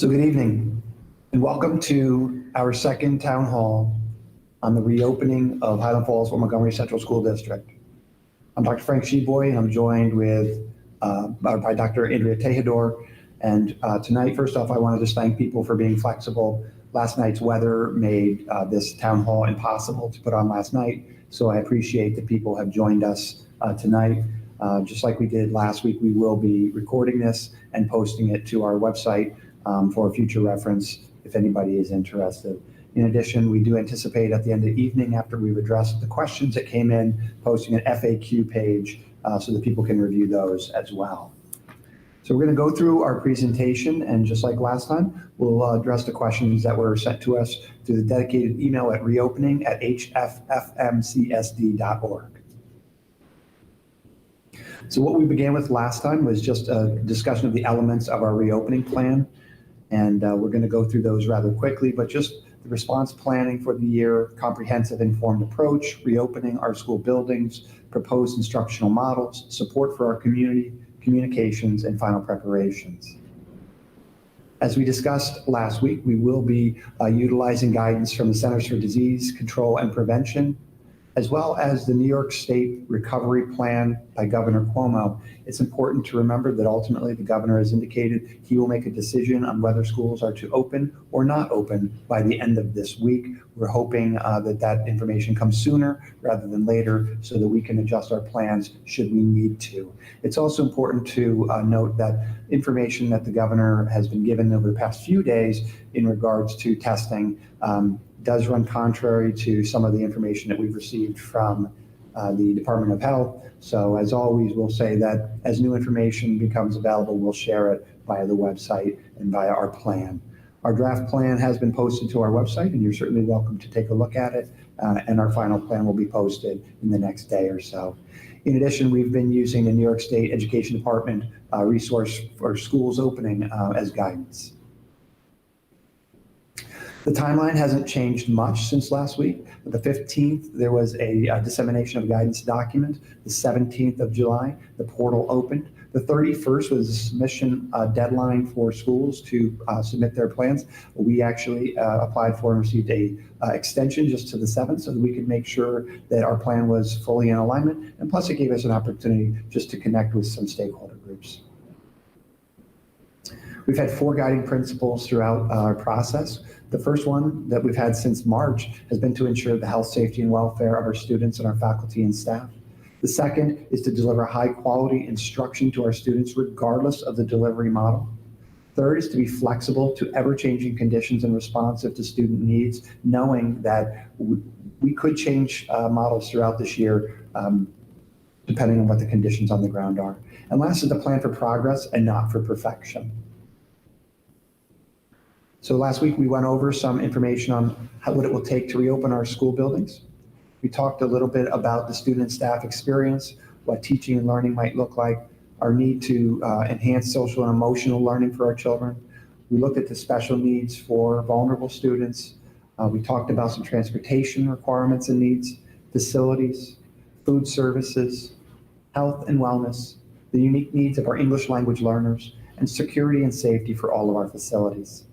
So good evening and welcome to our second town hall on the reopening of Highland Falls Montgomery Central School District. I'm Dr. Frank Sheboy and I'm joined by Dr. Andrea Tejador. And tonight, first off, I want to just thank people for being flexible. Last night's weather made this town hall impossible to put on last night. So I appreciate that people have joined us tonight. Just like we did last week, we will be recording this and posting it to our website for future reference if anybody is interested. In addition, we do anticipate at the end of the evening, after we've addressed the questions that came in, posting an FAQ page so that people can review those as well. So we're going to go through our presentation, and just like last time, we'll address the questions that were sent to us through the dedicated email at reopening@hffmcsd.org. So what we began with last time was just a discussion of the elements of our reopening plan. And we're going to go through those rather quickly, but just the response planning for the year, comprehensive informed approach, reopening our school buildings, proposed instructional models, support for our community, communications, and final preparations. As we discussed last week, we will be utilizing guidance from the Centers for Disease Control and Prevention, as well as the New York State Recovery Plan by Governor Cuomo. It's important to remember that ultimately the governor has indicated he will make a decision on whether schools are to open or not open by the end of this week. We're hoping that information comes sooner rather than later so that we can adjust our plans should we need to. It's also important to note that information that the governor has been given over the past few days in regards to testing does run contrary to some of the information that we've received from the Department of Health. So as always, we'll say that as new information becomes available, we'll share it via the website and via our plan. Our draft plan has been posted to our website, and you're certainly welcome to take a look at it. And our final plan will be posted in the next day or so. In addition, we've been using the New York State Education Department resource for schools opening as guidance. The timeline hasn't changed much since last week. The 15th, there was a dissemination of guidance document. The 17th of July, the portal opened. The 31st was the submission deadline for schools to submit their plans. We actually applied for and received a extension just to the 7th so that we could make sure that our plan was fully in alignment. And plus it gave us an opportunity just to connect with some stakeholder groups. We've had 4 guiding principles throughout our process. The first one that we've had since March has been to ensure the health, safety, and welfare of our students and our faculty and staff. The second is to deliver high quality instruction to our students regardless of the delivery model. Third is to be flexible to ever-changing conditions and responsive to student needs, knowing that we could change models throughout this year depending on what the conditions on the ground are. And last is the plan for progress and not for perfection. So last week we went over some information on what it will take to reopen our school buildings. We talked a little bit about the student and staff experience, what teaching and learning might look like, our need to enhance social and emotional learning for our children. We looked at the special needs for vulnerable students. We talked about some transportation requirements and needs, facilities, food services, health and wellness, the unique needs of our English language learners, and security and safety for all of our facilities.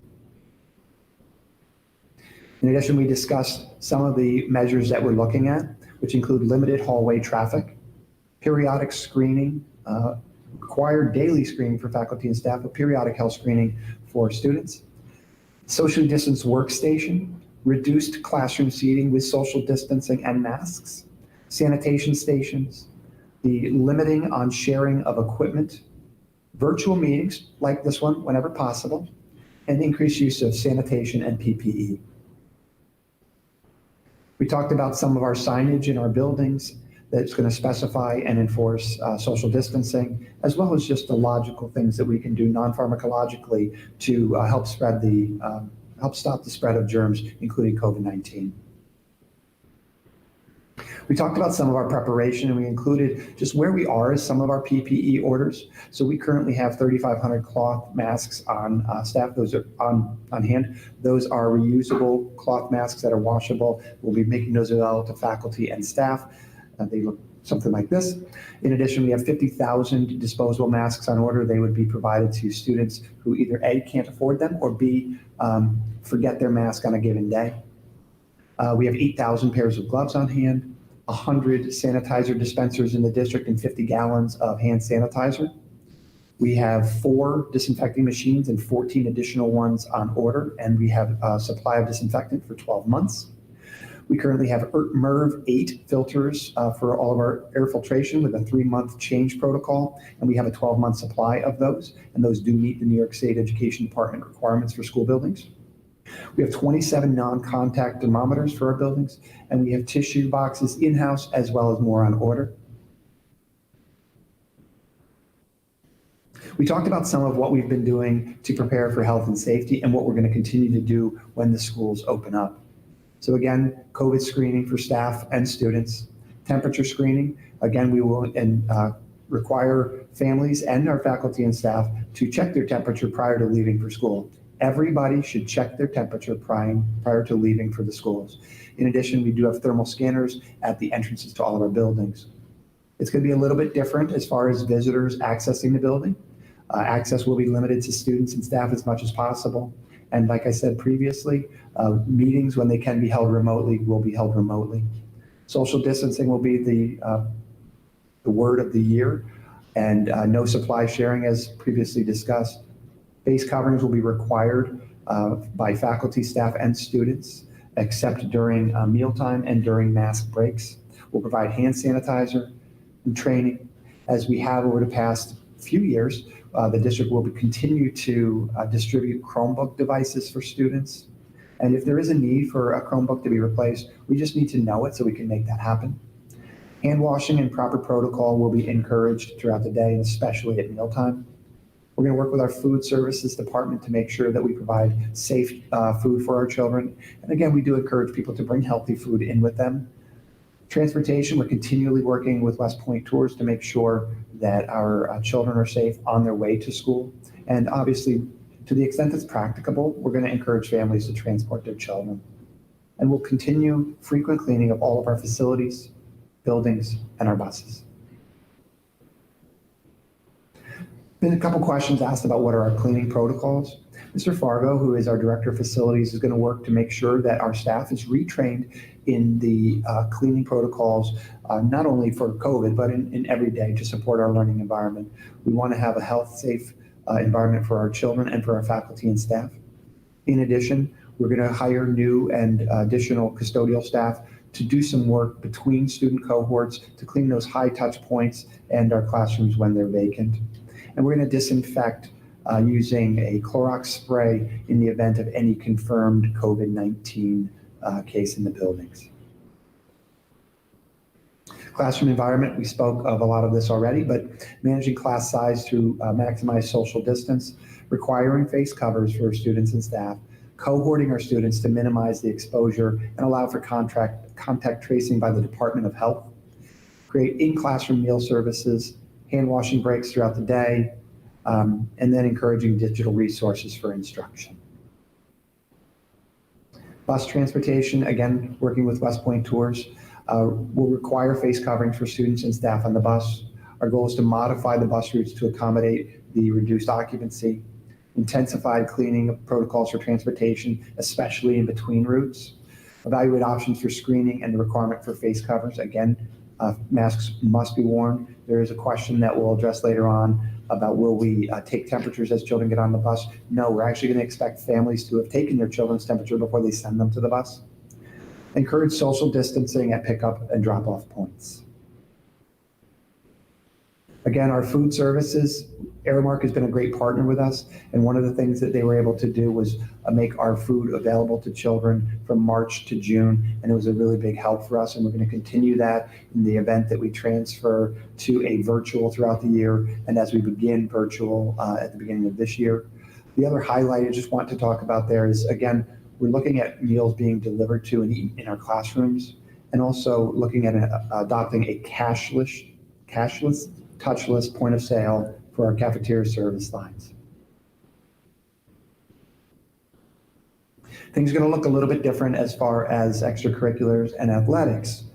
In addition, we discussed some of the measures that we're looking at, which include limited hallway traffic, periodic screening, required daily screening for faculty and staff, but periodic health screening for students, socially distanced workstation, reduced classroom seating with social distancing and masks, sanitation stations, the limiting on sharing of equipment, virtual meetings like this one whenever possible, and increased use of sanitation and PPE. We talked about some of our signage in our buildings that's going to specify and enforce social distancing, as well as just the logical things that we can do non-pharmacologically to help stop the spread of germs, including COVID-19. We talked about some of our preparation, and we included just where we are as some of our PPE orders. So we currently have 3,500 cloth masks on staff. Those are on hand. Those are reusable cloth masks that are washable. We'll be making those available to faculty and staff. They look something like this. In addition, we have 50,000 disposable masks on order. They would be provided to students who either A, can't afford them, or B, forget their mask on a given day. We have 8,000 pairs of gloves on hand, 100 sanitizer dispensers in the district, and 50 gallons of hand sanitizer. We have 4 disinfecting machines and 14 additional ones on order, and we have a supply of disinfectant for 12 months. We currently have MERV 8 filters for all of our air filtration with a 3-month change protocol, and we have a 12-month supply of those, and those do meet the New York State Education Department requirements for school buildings. We have 27 non-contact thermometers for our buildings, and we have tissue boxes in-house as well as more on order. We talked about some of what we've been doing to prepare for health and safety and what we're going to continue to do when the schools open up. So again, COVID screening for staff and students, temperature screening. Again, we will require families and our faculty and staff to check their temperature prior to leaving for school. Everybody should check their temperature prior to leaving for the schools. In addition, we do have thermal scanners at the entrances to all of our buildings. It's going to be a little bit different as far as visitors accessing the building. Access will be limited to students and staff as much as possible. And like I said previously, meetings, when they can be held remotely, will be held remotely. Social distancing will be the word of the year, and no supply sharing as previously discussed. Face coverings will be required by faculty, staff, and students, except during mealtime and during mask breaks. We'll provide hand sanitizer and training. As we have over the past few years, the district will continue to distribute Chromebook devices for students. And if there is a need for a Chromebook to be replaced, we just need to know it so we can make that happen. Hand washing and proper protocol will be encouraged throughout the day, and especially at mealtime. We're going to work with our food services department to make sure that we provide safe food for our children. And again, we do encourage people to bring healthy food in with them. Transportation, we're continually working with West Point Tours to make sure that our children are safe on their way to school. And obviously, to the extent it's practicable, we're going to encourage families to transport their children. And we'll continue frequent cleaning of all of our facilities, buildings, and our buses. Been a couple questions asked about what are our cleaning protocols. Mr. Fargo, who is our Director of Facilities, is going to work to make sure that our staff is retrained in the cleaning protocols, not only for COVID, but in every day to support our learning environment. We want to have a health, safe environment for our children and for our faculty and staff. In addition, we're going to hire new and additional custodial staff to do some work between student cohorts to clean those high touch points and our classrooms when they're vacant. And we're going to disinfect using a Clorox spray in the event of any confirmed COVID-19 case in the buildings. Classroom environment, we spoke of a lot of this already, but managing class size to maximize social distance, requiring face covers for students and staff, cohorting our students to minimize the exposure and allow for contact tracing by the Department of Health, create in-classroom meal services, hand washing breaks throughout the day, and then encouraging digital resources for instruction. Bus transportation, again, working with West Point Tours, will require face coverings for students and staff on the bus. Our goal is to modify the bus routes to accommodate the reduced occupancy, intensified cleaning of protocols for transportation, especially in between routes, evaluate options for screening and the requirement for face covers. Again, masks must be worn. There is a question that we'll address later on about will we take temperatures as children get on the bus? No, we're actually going to expect families to have taken their children's temperature before they send them to the bus. Encourage social distancing at pickup and drop-off points. Again, our food services, Aramark has been a great partner with us, and one of the things that they were able to do was make our food available to children from March to June, and it was a really big help for us, and we're going to continue that in the event that we transfer to a virtual throughout the year, and as we begin virtual at the beginning of this year. The other highlight I just want to talk about there is, again, we're looking at meals being delivered to and eaten in our classrooms, and also looking at adopting a cashless, touchless point of sale for our cafeteria service lines. Things are going to look a little bit different as far as extracurriculars and athletics.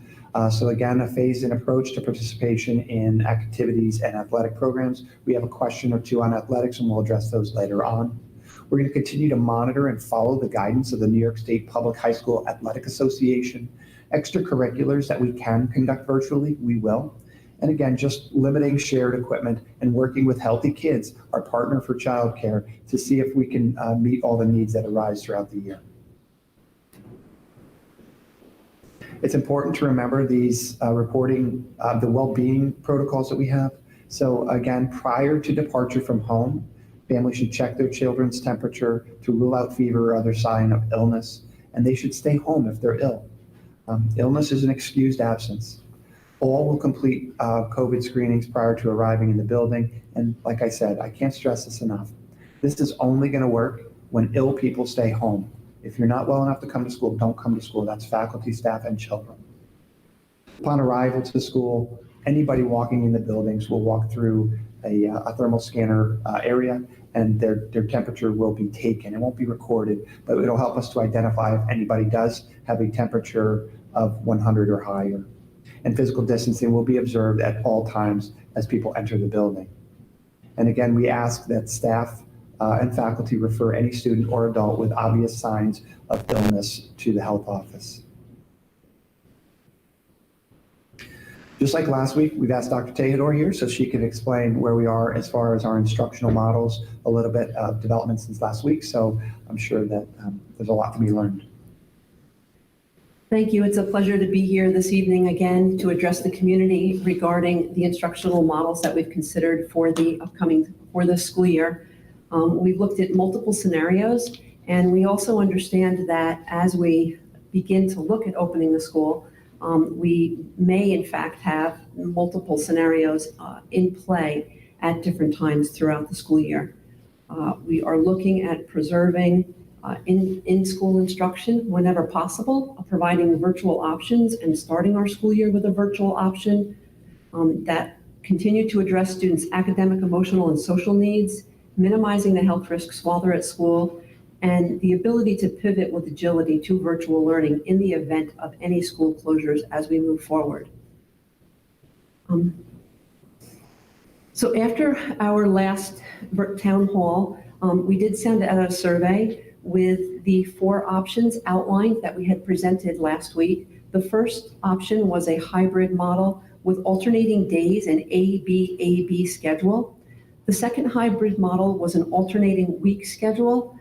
So again, a phased-in approach to participation in activities and athletic programs. We have a question or two on athletics, and we'll address those later on. We're going to continue to monitor and follow the guidance of the New York State Public High School Athletic Association. Extracurriculars that we can conduct virtually, we will. And again, just limiting shared equipment and working with Healthy Kids, our partner for childcare, to see if we can meet all the needs that arise throughout the year. It's important to remember these reporting the well-being protocols that we have. So again, prior to departure from home, families should check their children's temperature to rule out fever or other sign of illness, and they should stay home if they're ill. Illness is an excused absence. All will complete COVID screenings prior to arriving in the building. And like I said, I can't stress this enough. This is only going to work when ill people stay home. If you're not well enough to come to school, don't come to school. That's faculty, staff, and children. Upon arrival to the school, anybody walking in the buildings will walk through a thermal scanner area, and their temperature will be taken. It won't be recorded, but it'll help us to identify if anybody does have a temperature of 100 or higher. And physical distancing will be observed at all times as people enter the building. And again, we ask that staff and faculty refer any student or adult with obvious signs of illness to the health office. Just like last week, we've asked Dr. Tejedor here so she can explain where we are as far as our instructional models, a little bit of development since last week. So I'm sure that there's a lot to be learned. Thank you. It's a pleasure to be here this evening again to address the community regarding the instructional models that we've considered for the school year. We've looked at multiple scenarios, and we also understand that as we begin to look at opening the school, we may in fact have multiple scenarios in play at different times throughout the school year. We are looking at preserving in-school instruction whenever possible, providing virtual options and starting our school year with a virtual option that continue to address students' academic, emotional, and social needs, minimizing the health risks while they're at school, and the ability to pivot with agility to virtual learning in the event of any school closures as we move forward. So after our last town hall, we did send out a survey with the 4 options outlined that we had presented last week. The first option was a hybrid model with alternating days and A-B schedule. The second hybrid model was an alternating week schedule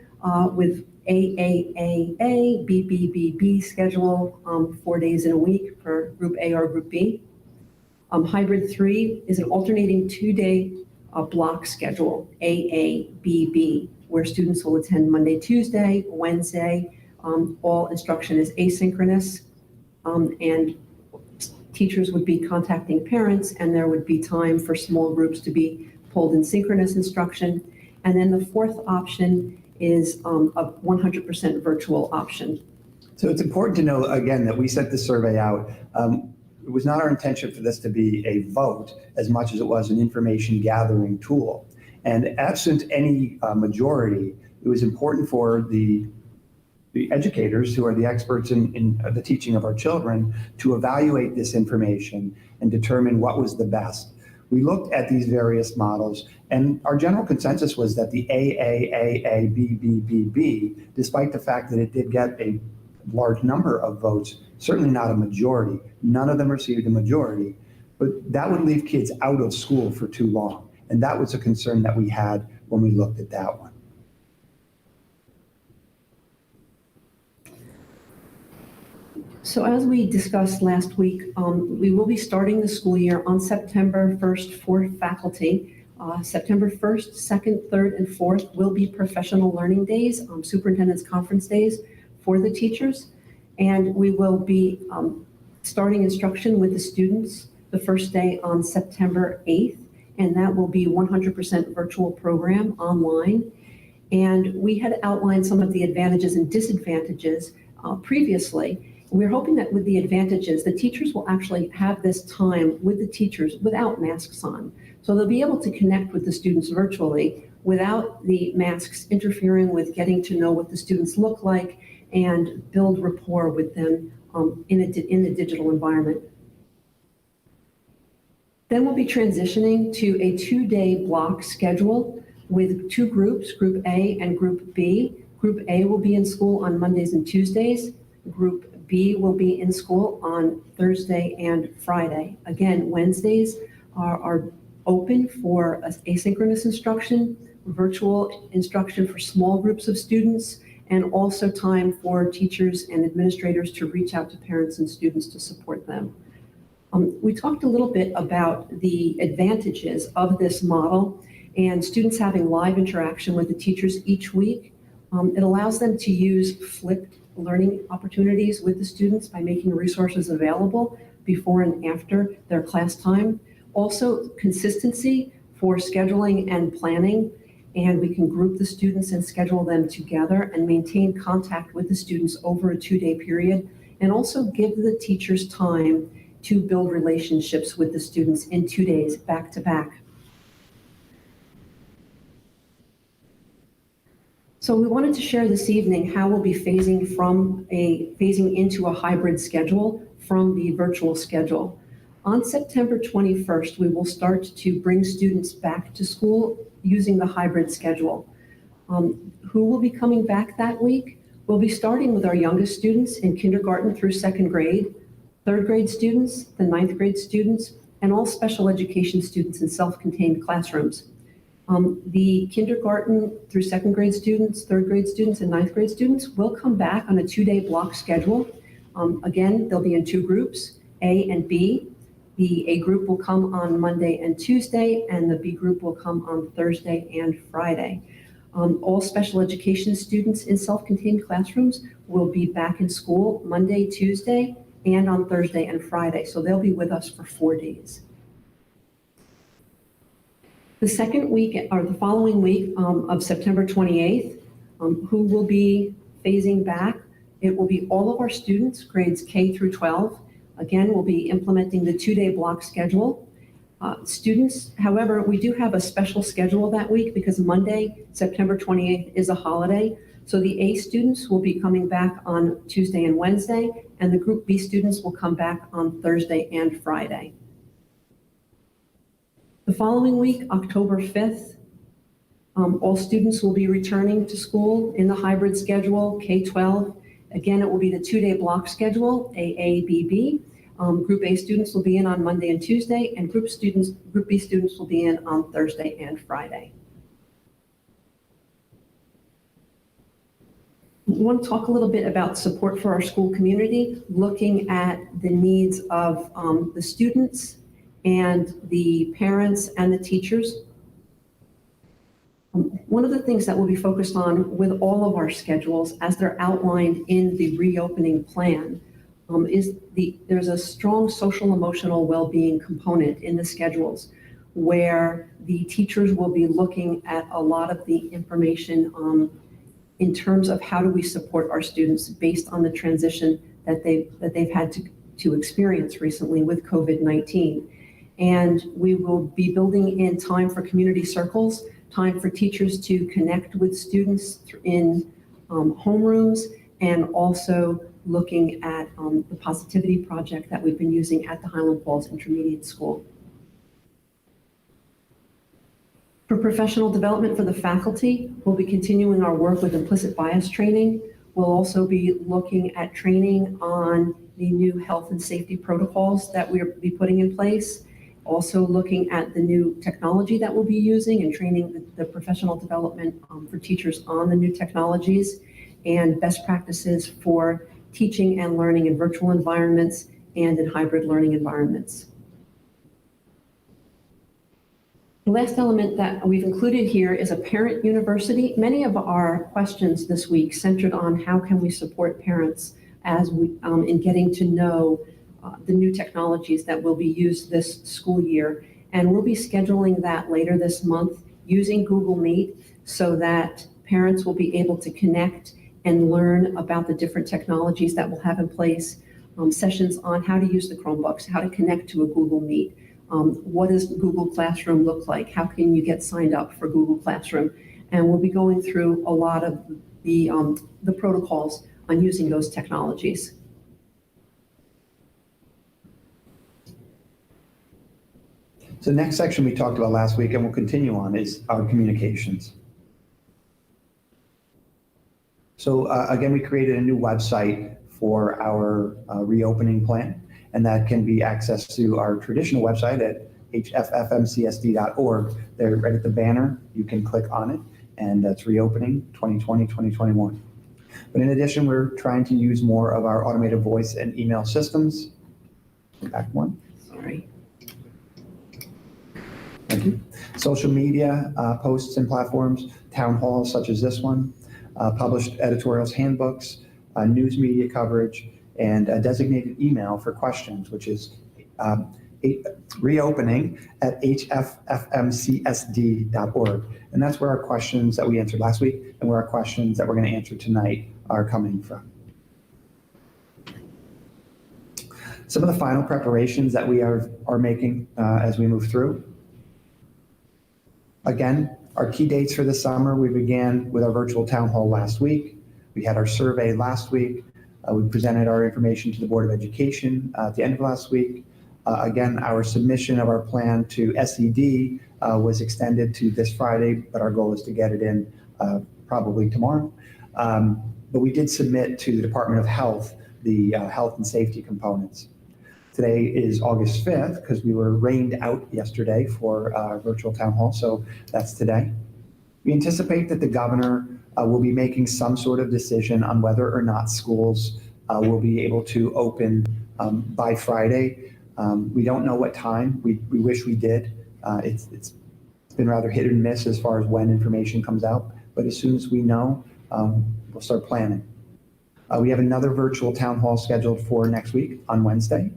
with AAAA, BBBB schedule, 4 days in a week for Group A or Group B. Hybrid 3 is an alternating 2-day block schedule, AABB, where students will attend Monday, Tuesday, Wednesday. All instruction is asynchronous, and teachers would be contacting parents, and there would be time for small groups to be pulled in synchronous instruction. And then the fourth option is a 100% virtual option. So it's important to know, again, that we sent this survey out. It was not our intention for this to be a vote as much as it was an information gathering tool. And absent any majority, it was important for the educators who are the experts in the teaching of our children to evaluate this information and determine what was the best. We looked at these various models, and our general consensus was that the AAAABBBB, despite the fact that it did get a large number of votes, certainly not a majority. None of them received a majority, but that would leave kids out of school for too long. And that was a concern that we had when we looked at that one. So as we discussed last week, we will be starting the school year on September 1st for faculty. September 1st, 2nd, 3rd, and 4th will be professional learning days, superintendent's conference days for the teachers. And we will be starting instruction with the students the first day on September 8th, and that will be 100% virtual program online. And we had outlined some of the advantages and disadvantages previously. We're hoping that with the advantages, the teachers will actually have this time with the teachers without masks on. So they'll be able to connect with the students virtually without the masks interfering with getting to know what the students look like and build rapport with them in the digital environment. Then we'll be transitioning to a 2-day block schedule with 2 groups, Group A and Group B. Group A will be in school on Mondays and Tuesdays. Group B will be in school on Thursday and Friday. Again, Wednesdays are open for asynchronous instruction, virtual instruction for small groups of students, and also time for teachers and administrators to reach out to parents and students to support them. We talked a little bit about the advantages of this model and students having live interaction with the teachers each week. It allows them to use flipped learning opportunities with the students by making resources available before and after their class time. Also, consistency for scheduling and planning, and we can group the students and schedule them together and maintain contact with the students over a 2-day period, and also give the teachers time to build relationships with the students in 2 days back to back. So we wanted to share this evening how we'll be phasing into a hybrid schedule from the virtual schedule. On September 21st, we will start to bring students back to school using the hybrid schedule. Who will be coming back that week? We'll be starting with our youngest students in kindergarten through 2nd grade, 3rd grade students, the 9th grade students, and all special education students in self-contained classrooms. The kindergarten through 2nd grade students, 3rd grade students, and 9th grade students will come back on a 2-day block schedule. Again, they'll be in 2 groups, A and B. The A group will come on Monday and Tuesday, and the B group will come on Thursday and Friday. All special education students in self-contained classrooms will be back in school Monday, Tuesday, and on Thursday and Friday. So they'll be with us for 4 days. The second week, or the following week of September 28th, who will be phasing back? It will be all of our students, grades K through 12. Again, we'll be implementing the 2-day block schedule. Students, however, we do have a special schedule that week because Monday, September 28th is a holiday. So the A students will be coming back on Tuesday and Wednesday, and the Group B students will come back on Thursday and Friday. The following week, October 5th, all students will be returning to school in the hybrid schedule, K-12. Again, it will be the 2-day block schedule, AABB. Group A students will be in on Monday and Tuesday, and Group B students will be in on Thursday and Friday. We want to talk a little bit about support for our school community, looking at the needs of the students and the parents and the teachers. One of the things that we'll be focused on with all of our schedules, as they're outlined in the reopening plan, is there's a strong social emotional well-being component in the schedules, where the teachers will be looking at a lot of the information in terms of how do we support our students based on the transition that they've had to experience recently with COVID-19. And we will be building in time for community circles, time for teachers to connect with students in homerooms, and also looking at the Positivity Project that we've been using at the Highland Falls Intermediate School. For professional development for the faculty, we'll be continuing our work with implicit bias training. We'll also be looking at training on the new health and safety protocols that we'll be putting in place. Also looking at the new technology that we'll be using and training the professional development for teachers on the new technologies and best practices for teaching and learning in virtual environments and in hybrid learning environments. The last element that we've included here is a parent university. Many of our questions this week centered on how can we support parents as we in getting to know the new technologies that will be used this school year. And we'll be scheduling that later this month using Google Meet so that parents will be able to connect and learn about the different technologies that we'll have in place, sessions on how to use the Chromebooks, how to connect to a Google Meet, what does Google Classroom look like, how can you get signed up for Google Classroom, and we'll be going through a lot of the protocols on using those technologies. So the next section we talked about last week and we'll continue on is our communications. So again, we created a new website for our reopening plan, and that can be accessed through our traditional website at HFFMCSD.org. There, right at the banner, you can click on it, and that's reopening 2020-2021. But in addition, we're trying to use more of our automated voice and email systems. Back one. Sorry. Thank you. Social media posts and platforms, town halls such as this one, published editorials, handbooks, news media coverage, and a designated email for questions, which is reopening at HFFMCSD.org. And that's where our questions that we answered last week and where our questions that we're going to answer tonight are coming from. Some of the final preparations that we are making as we move through. Again, our key dates for the summer, we began with our virtual town hall last week. We had our survey last week. We presented our information to the Board of Education at the end of last week. Again, our submission of our plan to SED was extended to this Friday, but our goal is to get it in probably tomorrow. But we did submit to the Department of Health the health and safety components. Today is August 5th because we were rained out yesterday for our virtual town hall, so that's today. We anticipate that the governor will be making some sort of decision on whether or not schools will be able to open by Friday. We don't know what time. We wish we did. It's been rather hit and miss as far as when information comes out, but as soon as we know, we'll start planning. We have another virtual town hall scheduled for next week on Wednesday.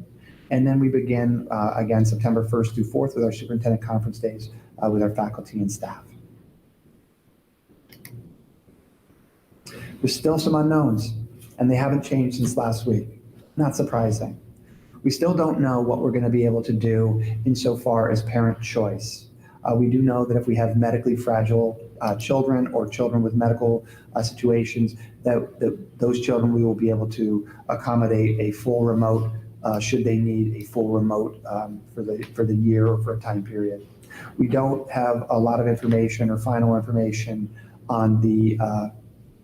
And then we begin again September 1st through 4th with our superintendent conference days with our faculty and staff. There's still some unknowns, and they haven't changed since last week. Not surprising. We still don't know what we're going to be able to do insofar as parent choice. We do know that if we have medically fragile children or children with medical situations, that those children we will be able to accommodate a full remote should they need a full remote for the year or for a time period. We don't have a lot of information or final information on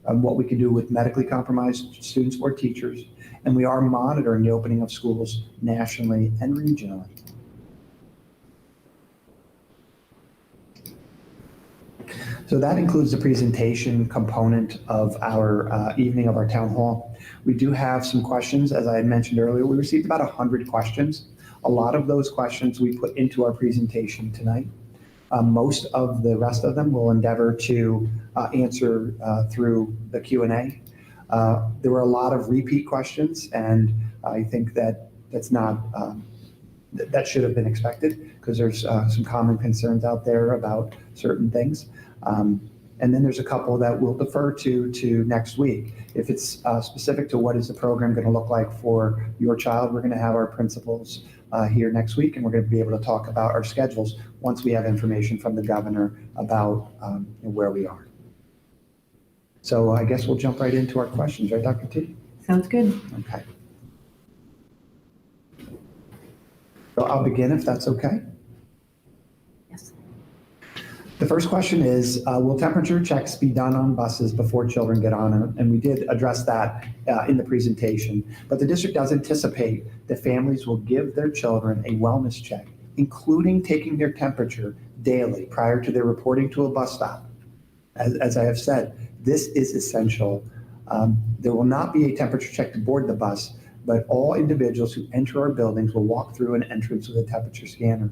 what we can do with medically compromised students or teachers, and we are monitoring the opening of schools nationally and regionally. So that includes the presentation component of our evening of our town hall. We do have some questions, as I had mentioned earlier. We received about 100 questions. A lot of those questions we put into our presentation tonight. Most of the rest of them we'll endeavor to answer through the Q&A. There were a lot of repeat questions, and I think that that should have been expected because there's some common concerns out there about certain things. And then there's a couple that we'll defer to next week. If it's specific to what is the program going to look like for your child, we're going to have our principals here next week, and we're going to be able to talk about our schedules once we have information from the governor about where we are. So I guess we'll jump right into our questions, right, Dr. T? Sounds good. Okay. So I'll begin if that's okay. Yes. The first question is, will temperature checks be done on buses before children get on? And we did address that in the presentation, but the district does anticipate that families will give their children a wellness check, including taking their temperature daily prior to their reporting to a bus stop. As I have said, this is essential. There will not be a temperature check to board the bus, but all individuals who enter our buildings will walk through an entrance with a temperature scanner.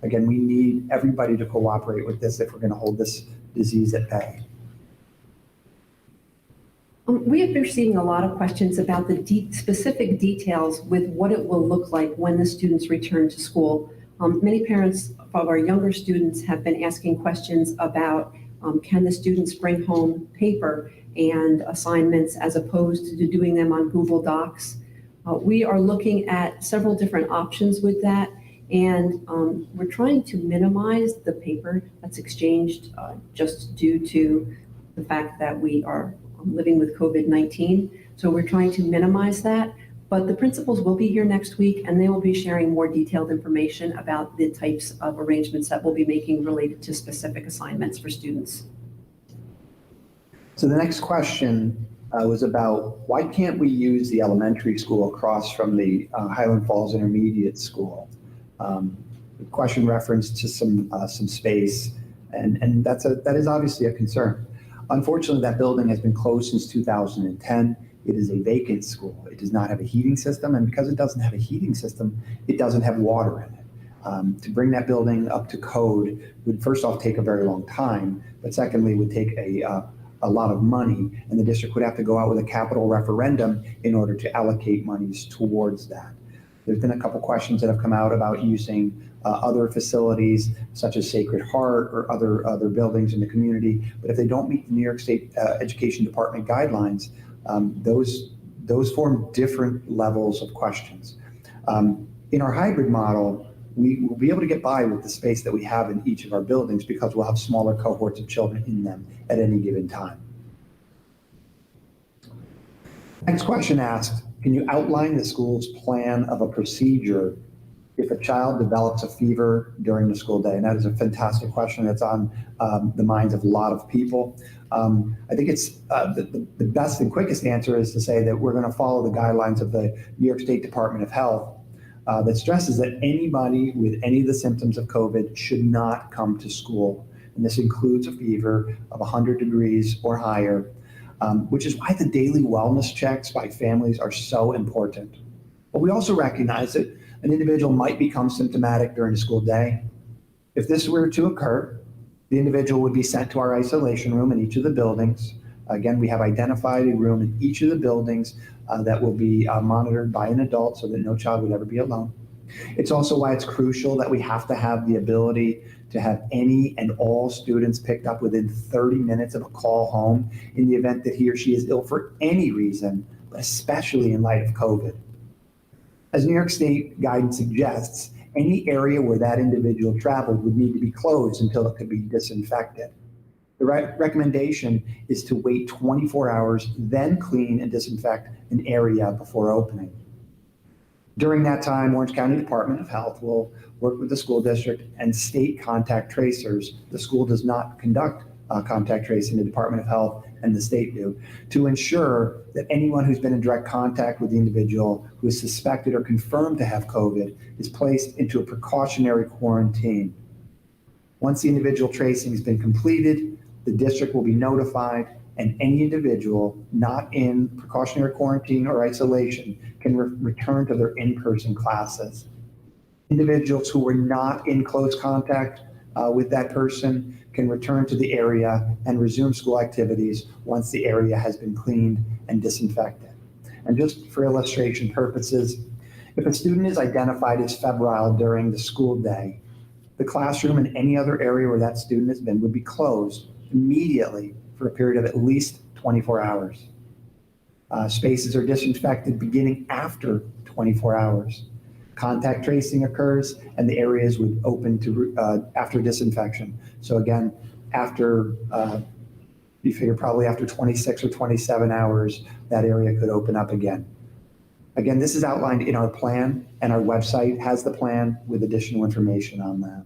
Again, we need everybody to cooperate with this if we're going to hold this disease at bay. We have been receiving a lot of questions about the specific details with what it will look like when the students return to school. Many parents of our younger students have been asking questions about can the students bring home paper and assignments as opposed to doing them on Google Docs. We are looking at several different options with that, and we're trying to minimize the paper that's exchanged just due to the fact that we are living with COVID-19. So we're trying to minimize that, But the principals will be here next week, and they will be sharing more detailed information about the types of arrangements that we'll be making related to specific assignments for students. So the next question was about why can't we use the elementary school across from the Highland Falls Intermediate School? The question referenced to some space, and that is obviously a concern. Unfortunately, that building has been closed since 2010. It is a vacant school. It does not have a heating system, and because it doesn't have a heating system, it doesn't have water in it. To bring that building up to code would first off take a very long time, but secondly would take a lot of money, and the district would have to go out with a capital referendum in order to allocate monies towards that. There's been a couple questions that have come out about using other facilities such as Sacred Heart or other buildings in the community, but if they don't meet the New York State Education Department guidelines, those form different levels of questions. In our hybrid model, we will be able to get by with the space that we have in each of our buildings because we'll have smaller cohorts of children in them at any given time. Next question asked, can you outline the school's plan of a procedure if a child develops a fever during the school day? And that is a fantastic question that's on the minds of a lot of people. I think it's the best and quickest answer is to say that we're going to follow the guidelines of the New York State Department of Health that stresses that anybody with any of the symptoms of COVID should not come to school. And this includes a fever of 100 degrees or higher, which is why the daily wellness checks by families are so important. But we also recognize that an individual might become symptomatic during the school day. If this were to occur, the individual would be sent to our isolation room in each of the buildings. Again, we have identified a room in each of the buildings that will be monitored by an adult so that no child would ever be alone. It's also why it's crucial that we have to have the ability to have any and all students picked up within 30 minutes of a call home in the event that he or she is ill for any reason, but especially in light of COVID. As New York State guidance suggests, any area where that individual traveled would need to be closed until it could be disinfected. The recommendation is to wait 24 hours, then clean and disinfect an area before opening. During that time, Orange County Department of Health will work with the school district and state contact tracers. The school does not conduct contact tracing, the Department of Health and the state do, to ensure that anyone who's been in direct contact with the individual who is suspected or confirmed to have COVID is placed into a precautionary quarantine. Once the individual tracing has been completed, the district will be notified, and any individual not in precautionary quarantine or isolation can return to their in-person classes. Individuals who were not in close contact with that person can return to the area and resume school activities once the area has been cleaned and disinfected. And just for illustration purposes, if a student is identified as febrile during the school day, the classroom and any other area where that student has been would be closed immediately for a period of at least 24 hours. Spaces are disinfected beginning after 24 hours. Contact tracing occurs and the areas would open to after disinfection. So again, after, you figure probably after 26 or 27 hours, that area could open up again. Again, this is outlined in our plan, and our website has the plan with additional information on that.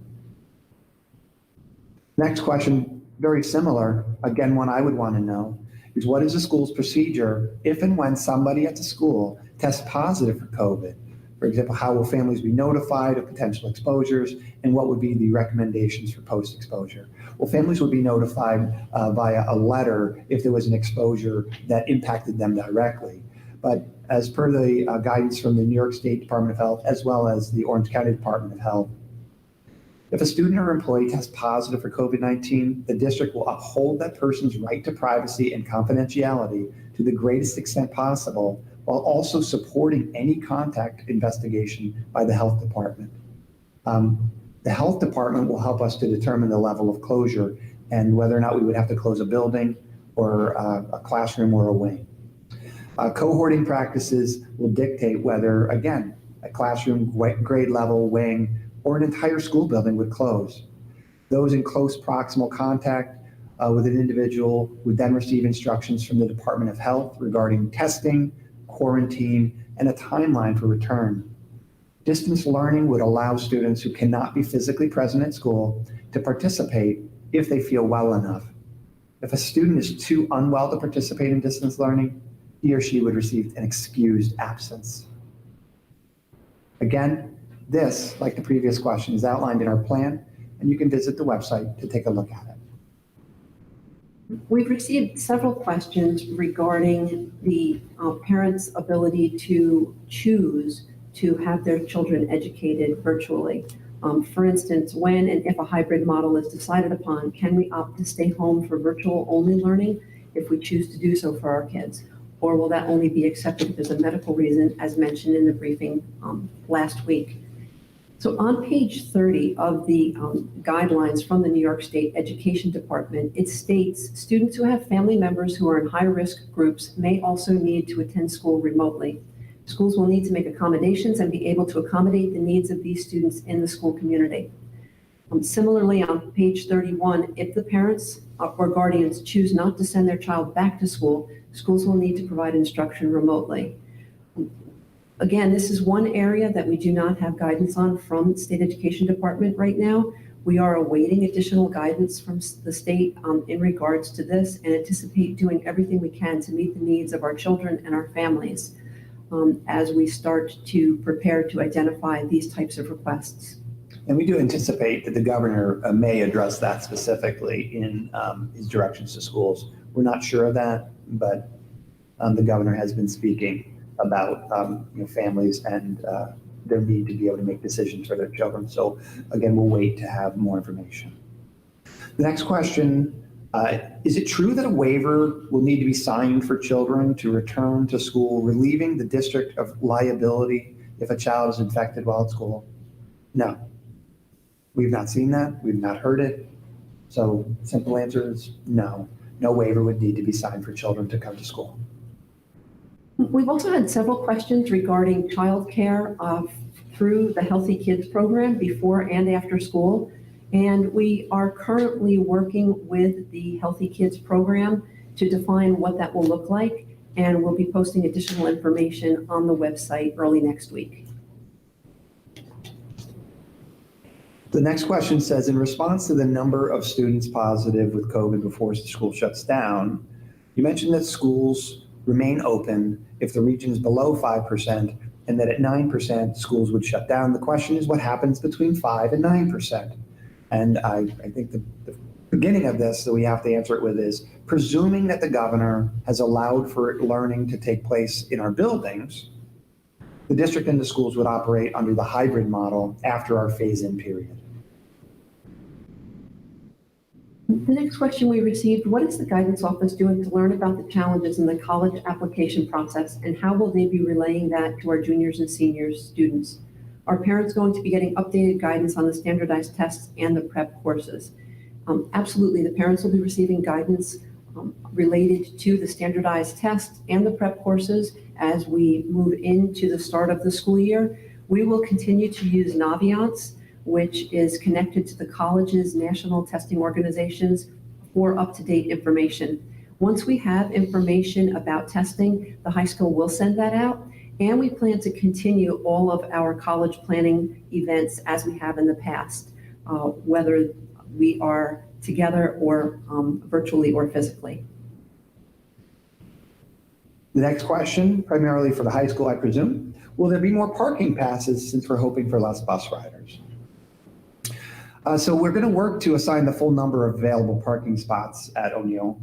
Next question, very similar, again, one I would want to know is what is the school's procedure if and when somebody at the school tests positive for COVID? For example, how will families be notified of potential exposures, and what would be the recommendations for post-exposure? Well, families would be notified via a letter if there was an exposure that impacted them directly. But as per the guidance from the New York State Department of Health, as well as the Orange County Department of Health, if a student or employee tests positive for COVID-19, the district will uphold that person's right to privacy and confidentiality to the greatest extent possible, while also supporting any contact investigation by the health department. The health department will help us to determine the level of closure and whether or not we would have to close a building or a classroom or a wing. Cohorting practices will dictate whether, again, a classroom, grade level, wing, or an entire school building would close. Those in close proximal contact with an individual would then receive instructions from the Department of Health regarding testing, quarantine, and a timeline for return. Distance learning would allow students who cannot be physically present at school to participate if they feel well enough. If a student is too unwell to participate in distance learning, he or she would receive an excused absence. Again, this, like the previous question, is outlined in our plan, and you can visit the website to take a look at it. We've received several questions regarding the parents' ability to choose to have their children educated virtually. For instance, when and if a hybrid model is decided upon, can we opt to stay home for virtual only learning if we choose to do so for our kids? Or will that only be accepted if there's a medical reason, as mentioned in the briefing last week? So on page 30 of the guidelines from the New York State Education Department, it states students who have family members who are in high-risk groups may also need to attend school remotely. Schools will need to make accommodations and be able to accommodate the needs of these students in the school community. Similarly, on page 31, if the parents or guardians choose not to send their child back to school, schools will need to provide instruction remotely. Again, this is one area that we do not have guidance on from the State Education Department right now. We are awaiting additional guidance from the state in regards to this and anticipate doing everything we can to meet the needs of our children and our families as we start to prepare to identify these types of requests. And we do anticipate that the governor may address that specifically in his directions to schools. We're not sure of that, but the governor has been speaking about families and their need to be able to make decisions for their children. So again, we'll wait to have more information. The next question, is it true that a waiver will need to be signed for children to return to school, relieving the district of liability if a child is infected while at school? No. We've not seen that. We've not heard it. So simple answer is no. No waiver would need to be signed for children to come to school. We've also had several questions regarding childcare through the Healthy Kids program before and after school. And we are currently working with the Healthy Kids program to define what that will look like. And we'll be posting additional information on the website early next week. The next question says, in response to the number of students positive with COVID before the school shuts down, you mentioned that schools remain open if the region is below 5% and that at 9% schools would shut down. The question is what happens between 5 and 9%? And I think the beginning of this that we have to answer it with is, presuming that the governor has allowed for learning to take place in our buildings, the district and the schools would operate under the hybrid model after our phase-in period. The next question we received, what is the guidance office doing to learn about the challenges in the college application process, and how will they be relaying that to our juniors and seniors students? Are parents going to be getting updated guidance on the standardized tests and the PreK courses? Absolutely, the parents will be receiving guidance related to the standardized tests and the PreK courses as we move into the start of the school year. We will continue to use Naviance, which is connected to the college's national testing organizations for up-to-date information. Once we have information about testing, the high school will send that out, and we plan to continue all of our college planning events as we have in the past, whether we are together or virtually or physically. The next question, primarily for the high school, I presume, will there be more parking passes since we're hoping for less bus riders? So we're going to work to assign the full number of available parking spots at O'Neill,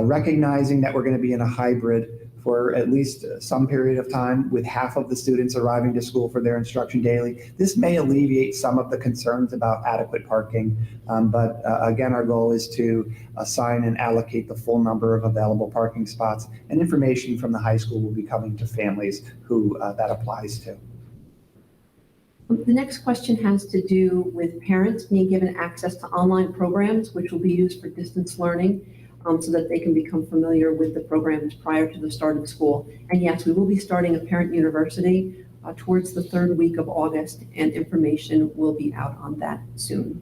recognizing that we're going to be in a hybrid for at least some period of time with half of the students arriving to school for their instruction daily. This may alleviate some of the concerns about adequate parking, but again, our goal is to assign and allocate the full number of available parking spots, and information from the high school will be coming to families who that applies to. The next question has to do with parents being given access to online programs, which will be used for distance learning, so that they can become familiar with the programs prior to the start of school. And yes, we will be starting a parent university towards the third week of August, and information will be out on that soon.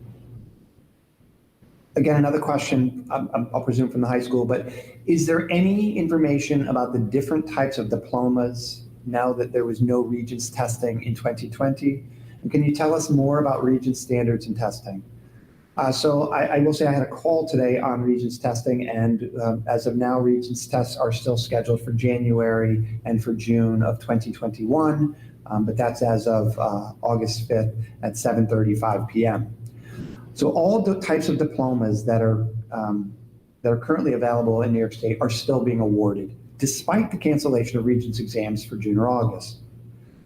Again, another question, I'll presume from the high school, but is there any information about the different types of diplomas now that there was no Regents testing in 2020? And can you tell us more about Regents standards and testing? So I will say I had a call today on Regents testing, and as of now, Regents tests are still scheduled for January and for June of 2021, but that's as of August 5th at 7:35 p.m. So all the types of diplomas that are currently available in New York State are still being awarded, despite the cancellation of Regents exams for June or August.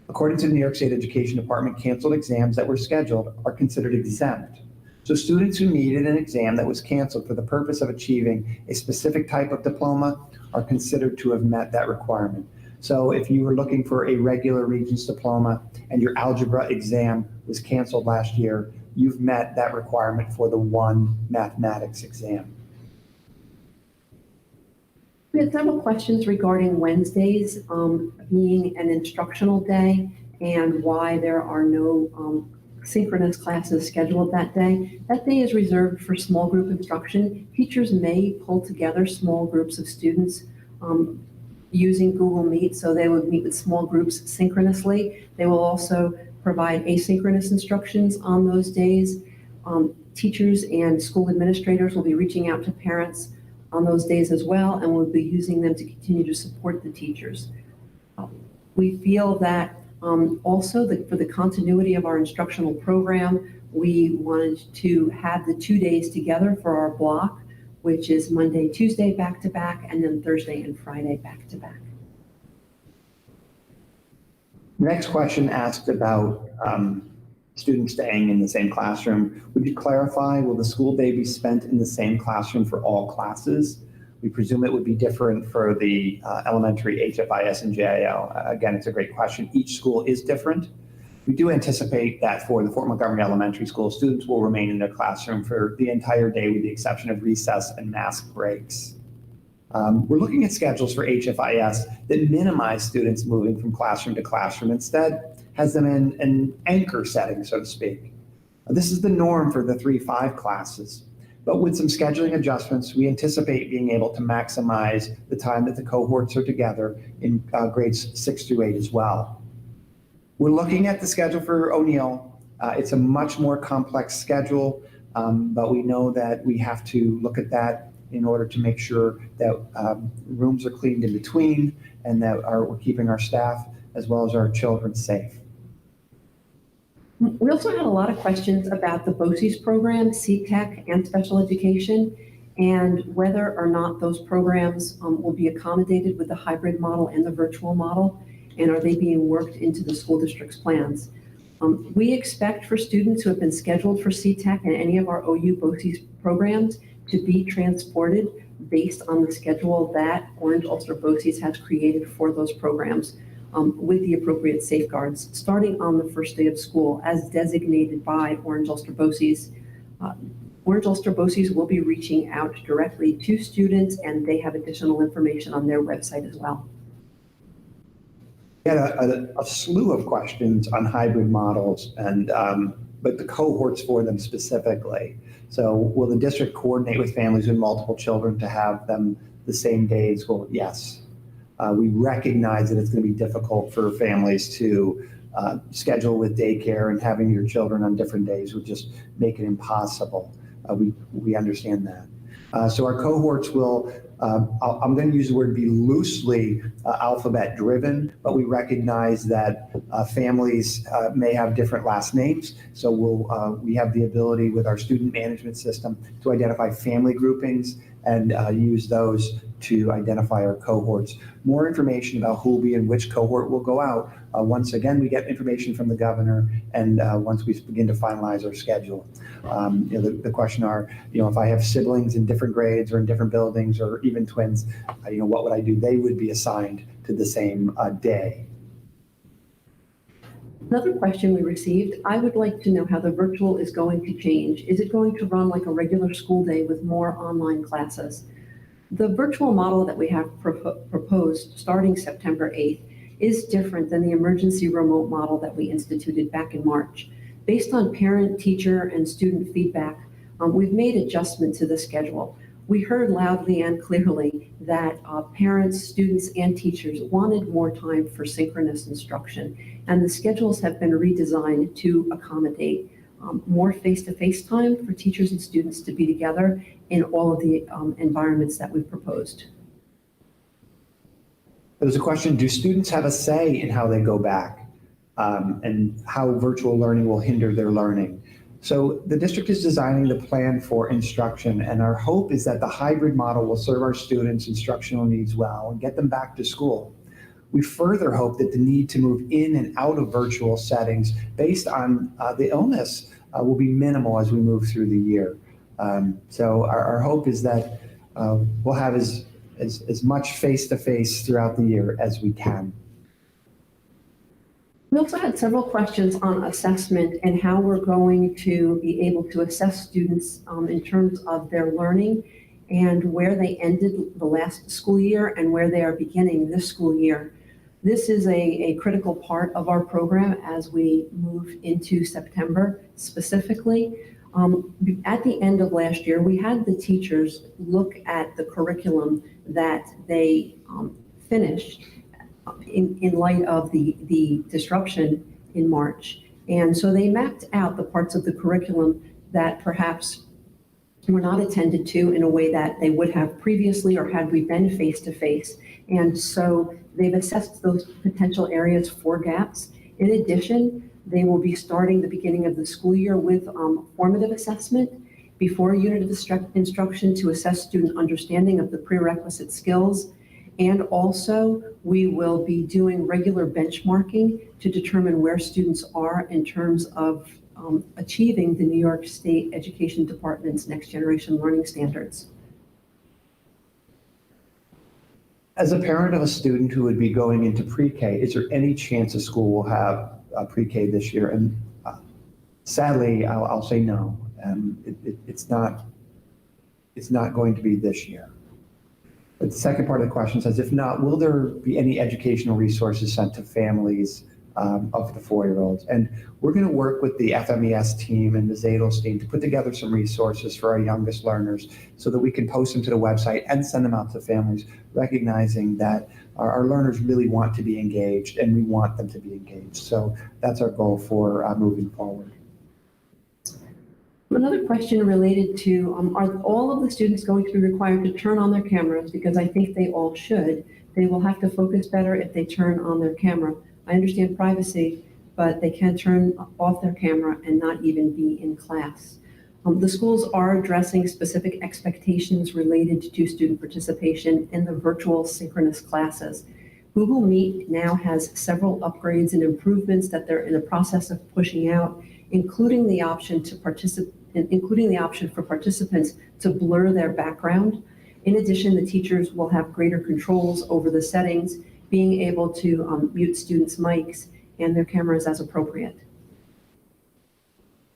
According to the New York State Education Department, canceled exams that were scheduled are considered exempt. So students who needed an exam that was canceled for the purpose of achieving a specific type of diploma are considered to have met that requirement. So if you were looking for a regular Regents diploma and your algebra exam was canceled last year, you've met that requirement for the one mathematics exam. We had several questions regarding Wednesdays being an instructional day and why there are no synchronous classes scheduled that day. That day is reserved for small group instruction. Teachers may pull together small groups of students using Google Meet, so they would meet with small groups synchronously. They will also provide asynchronous instructions on those days. Teachers and school administrators will be reaching out to parents on those days as well, and we'll be using them to continue to support the teachers. We feel that also for the continuity of our instructional program, we wanted to have the 2 days together for our block, which is Monday, Tuesday back-to-back, and then Thursday and Friday back-to-back. Next question asked about students staying in the same classroom. Would you clarify, will the school day be spent in the same classroom for all classes? We presume it would be different for the elementary HFIS and JIL. Again, it's a great question. Each school is different. We do anticipate that for the Fort Montgomery Elementary School, students will remain in their classroom for the entire day with the exception of recess and mask breaks. We're looking at schedules for HFIS that minimize students moving from classroom to classroom. Instead, has them in an anchor setting, so to speak. This is the norm for the 3-5 classes. But with some scheduling adjustments, we anticipate being able to maximize the time that the cohorts are together in grades 6 through 8 as well. We're looking at the schedule for O'Neill. It's a much more complex schedule, but we know that we have to look at that in order to make sure that rooms are cleaned in between and that we're keeping our staff as well as our children safe. We also had a lot of questions about the BoCES program, CTEC, and special education, and whether or not those programs will be accommodated with the hybrid model and the virtual model, and are they being worked into the school district's plans. We expect for students who have been scheduled for CTEC and any of our OU BoCES programs to be transported based on the schedule that Orange Ulster BoCES has created for those programs. With the appropriate safeguards, starting on the first day of school as designated by Orange Ulster BoCES. Orange Ulster BoCES will be reaching out directly to students, and they have additional information on their website as well. We had a slew of questions on hybrid models and but the cohorts for them specifically. So will the district coordinate with families with multiple children to have them the same days? Well, yes. We recognize that it's going to be difficult for families to schedule with daycare, and having your children on different days would just make it impossible. We understand that. So our cohorts will, I'm going to use the word be loosely alphabet driven, but we recognize that families may have different last names. So we have the ability with our student management system to identify family groupings and use those to identify our cohorts. More information about who will be in which cohort will go out once again we get information from the governor, and once we begin to finalize our schedule. The question are, if I have siblings in different grades or in different buildings or even twins, what would I do? They would be assigned to the same day. Another question we received, I would like to know how the virtual is going to change. Is it going to run like a regular school day with more online classes? The virtual model that we have proposed starting September 8th is different than the emergency remote model that we instituted back in March. Based on parent, teacher, and student feedback, we've made adjustment to the schedule. we heard loudly and clearly that parents, students, and teachers wanted more time for synchronous instruction, and the schedules have been redesigned to accommodate more face-to-face time for teachers and students to be together in all of the environments that we've proposed. There's a question, do students have a say in how they go back and how virtual learning will hinder their learning? So the district is designing the plan for instruction, and our hope is that the hybrid model will serve our students' instructional needs well and get them back to school. We further hope that the need to move in and out of virtual settings based on the illness will be minimal as we move through the year. So our hope is that we'll have as much face-to-face throughout the year as we can. We also had several questions on assessment and how we're going to be able to assess students in terms of their learning and where they ended the last school year and where they are beginning this school year. This is a critical part of our program as we move into September specifically. At the end of last year, we had the teachers look at the curriculum that they finished in light of the disruption in March. And so they mapped out the parts of the curriculum that perhaps were not attended to in a way that they would have previously or had we been face-to-face. And so they've assessed those potential areas for gaps. In addition, they will be starting the beginning of the school year with formative assessment before a unit of instruction to assess student understanding of the prerequisite skills. And also, we will be doing regular benchmarking to determine where students are in terms of achieving the New York State Education Department's Next Generation Learning Standards. As a parent of a student who would be going into pre-K, is there any chance a school will have pre-K this year? And sadly, I'll say no. It's not going to be this year. But the second part of the question says, if not, will there be any educational resources sent to families of the 4-year-olds? And we're going to work with the FMES team and Ms. Adelstein to put together some resources for our youngest learners so that we can post them to the website and send them out to families, recognizing that our learners really want to be engaged and we want them to be engaged. So that's our goal for moving forward. Another question related to, are all of the students going to be required to turn on their cameras? Because I think they all should. They will have to focus better if they turn on their camera. I understand privacy, but they can't turn off their camera and not even be in class. The schools are addressing specific expectations related to student participation in the virtual synchronous classes. Google Meet now has several upgrades and improvements that they're in the process of pushing out, including the option for participants to blur their background. In addition, the teachers will have greater controls over the settings, being able to mute students' mics and their cameras as appropriate.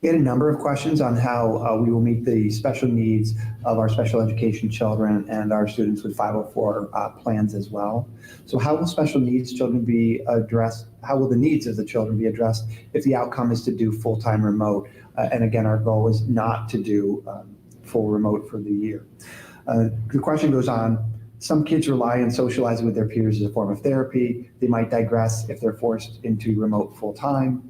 We had a number of questions on how we will meet the special needs of our special education children and our students with 504 plans as well. So how will special needs children be addressed? How will the needs of the children be addressed if the outcome is to do full-time remote? And again, our goal is not to do full remote for the year. The question goes on, some kids rely on socializing with their peers as a form of therapy. They might digress if they're forced into remote full-time.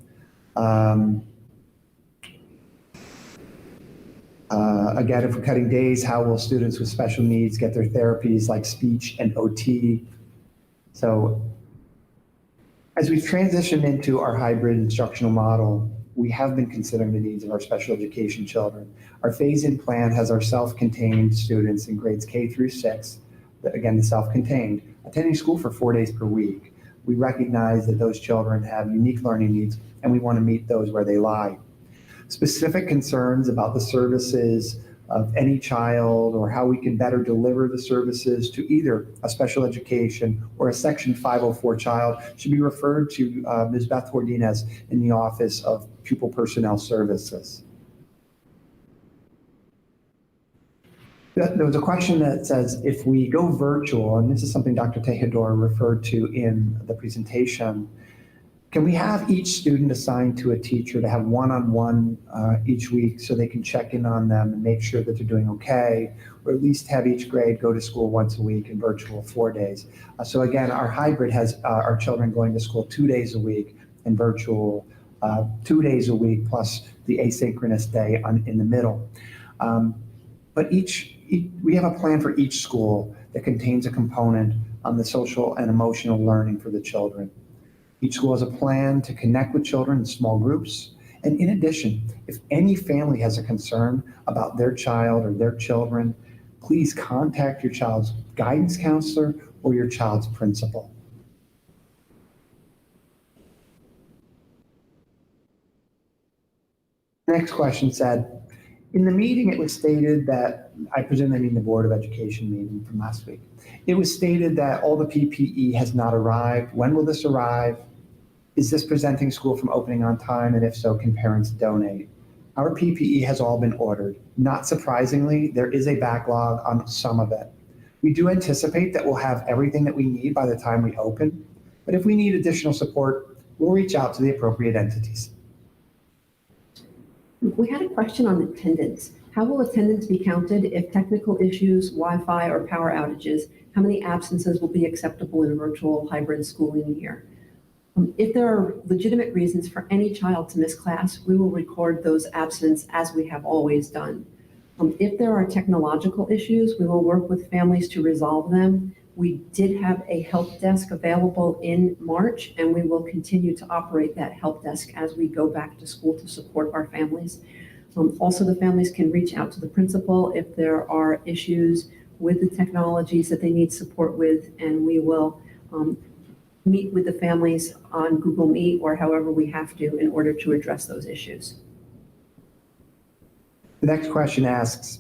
Again, if we're cutting days, how will students with special needs get their therapies like speech and OT? So as we've transitioned into our hybrid instructional model, we have been considering the needs of our special education children. Our phase-in plan has our self-contained students in grades K through 6, again, the self-contained, attending school for 4 days per week. We recognize that those children have unique learning needs, and we want to meet those where they lie. Specific concerns about the services of any child or how we can better deliver the services to either a special education or a Section 504 child should be referred to Ms. Beth Ordinez in the Office of Pupil Personnel Services. There was a question that says, if we go virtual, and this is something Dr. Tejedor referred to in the presentation, Can we have each student assigned to a teacher to have one-on-one each week so they can check in on them and make sure that they're doing okay, or at least have each grade go to school once a week and virtual 4 days? So again, our hybrid has our children going to school 2 days a week and virtual 2 days a week plus the asynchronous day in the middle. But we have a plan for each school that contains a component on the social and emotional learning for the children. Each school has a plan to connect with children in small groups. And in addition, if any family has a concern about their child or their children, please contact your child's guidance counselor or your child's principal. Next question said, in the meeting, it was stated that, I presume they mean the Board of Education meeting from last week. It was stated that all the PPE has not arrived. When will this arrive? Is this preventing school from opening on time? And if so, can parents donate? Our PPE has all been ordered. Not surprisingly, there is a backlog on some of it. We do anticipate that we'll have everything that we need by the time we open, but if we need additional support, we'll reach out to the appropriate entities. We had a question on attendance. How will attendance be counted if technical issues, Wi-Fi, or power outages? How many absences will be acceptable in a virtual hybrid schooling year? If there are legitimate reasons for any child to miss class, we will record those absences as we have always done. If there are technological issues, we will work with families to resolve them. We did have a help desk available in March, and we will continue to operate that help desk as we go back to school to support our families. Also, the families can reach out to the principal if there are issues with the technologies that they need support with, and we will meet with the families on Google Meet or however we have to in order to address those issues. The next question asks,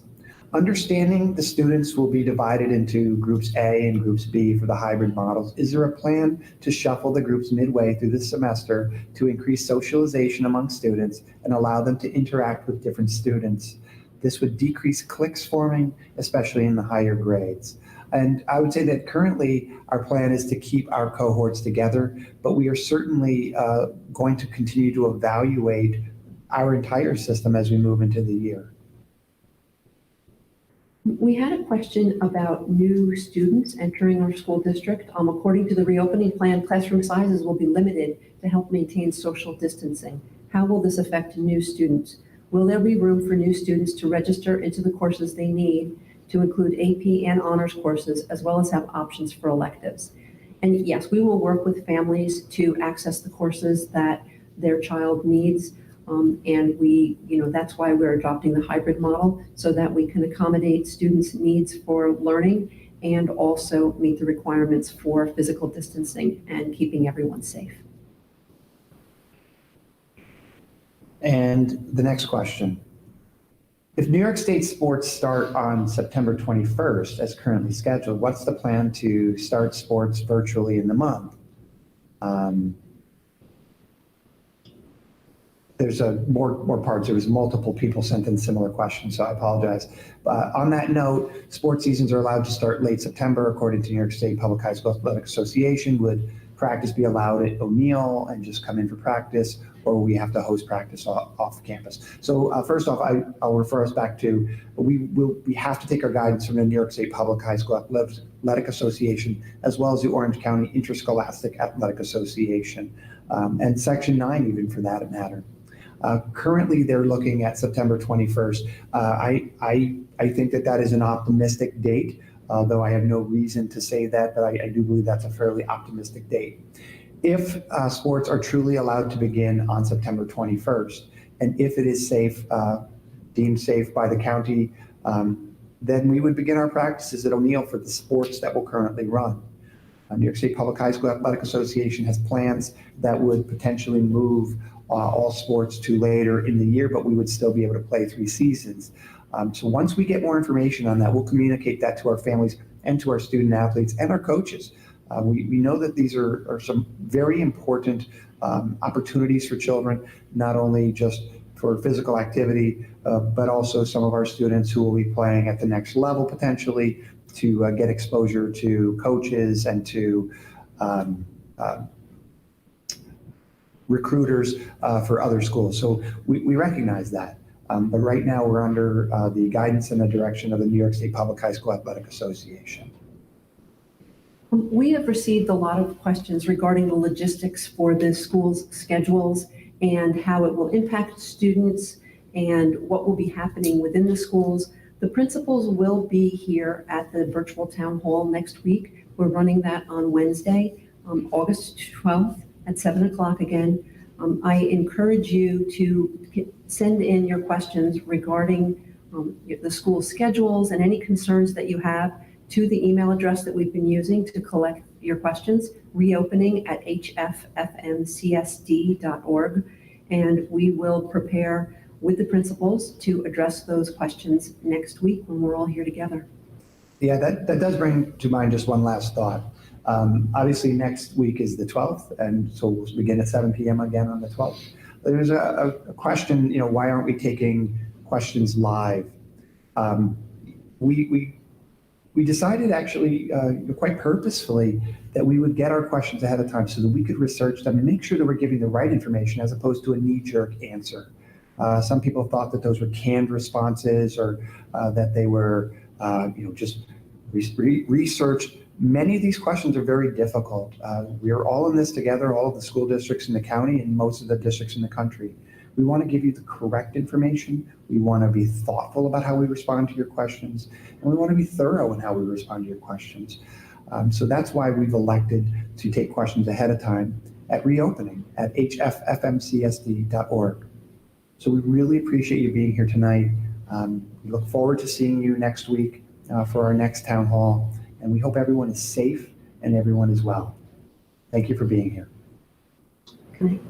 understanding the students will be divided into groups A and groups B for the hybrid models, is there a plan to shuffle the groups midway through the semester to increase socialization among students and allow them to interact with different students? This would decrease cliques forming, especially in the higher grades. And I would say that currently our plan is to keep our cohorts together, but we are certainly going to continue to evaluate our entire system as we move into the year. We had a question about new students entering our school district. According to the reopening plan, classroom sizes will be limited to help maintain social distancing. How will this affect new students? Will there be room for new students to register into the courses they need to include AP and honors courses, as well as have options for electives? And yes, we will work with families to access the courses that their child needs. And that's why we're adopting the hybrid model, so that we can accommodate students' needs for learning and also meet the requirements for physical distancing and keeping everyone safe. And the next question. If New York State sports start on September 21st, as currently scheduled, what's the plan to start sports virtually in the month? There's more parts. There was multiple people sent in similar questions, so I apologize. On that note, sports seasons are allowed to start late September, according to New York State Public High School Athletic Association. Would practice be allowed at O'Neill and just come in for practice, or we have to host practice off campus? So first off, I'll refer us back to, we have to take our guidance from the New York State Public High School Athletic Association, as well as the Orange County Interscholastic Athletic Association, and Section 9 even for that matter. Currently, they're looking at September 21st. I think that is an optimistic date, though I have no reason to say that, but I do believe that's a fairly optimistic date. If sports are truly allowed to begin on September 21st, and if it is safe, deemed safe by the county, then we would begin our practices at O'Neill for the sports that will currently run. New York State Public High School Athletic Association has plans that would potentially move all sports to later in the year, but we would still be able to play 3 seasons. So once we get more information on that, we'll communicate that to our families and to our student athletes and our coaches. We know that these are some very important opportunities for children, not only just for physical activity, but also some of our students who will be playing at the next level potentially to get exposure to coaches and to recruiters for other schools. So we recognize that. But right now we're under the guidance and the direction of the New York State Public High School Athletic Association. We have received a lot of questions regarding the logistics for the school's schedules and how it will impact students and what will be happening within the schools. The principals will be here at the virtual town hall next week. We're running that on Wednesday, August 12th at 7 o'clock again. I encourage you to send in your questions regarding the school schedules and any concerns that you have to the email address that we've been using to collect your questions, reopening@hffmcsd.org, and we will prepare with the principals to address those questions next week when we're all here together. Yeah, that does bring to mind just one last thought. Obviously, next week is the 12th, and so we'll begin at 7 p.m. again on the 12th. There's a question, why aren't we taking questions live? We decided actually quite purposefully that we would get our questions ahead of time so that we could research them and make sure that we're giving the right information as opposed to a knee-jerk answer. Some people thought that those were canned responses or that they were just researched. Many of these questions are very difficult. We are all in this together, all of the school districts in the county and most of the districts in the country. We want to give you the correct information. We want to be thoughtful about how we respond to your questions, and we want to be thorough in how we respond to your questions. So that's why we've elected to take questions ahead of time at reopening at hffmcsd.org. So we really appreciate you being here tonight. We look forward to seeing you next week for our next town hall, and we hope everyone is safe and everyone is well. Thank you for being here. Good night.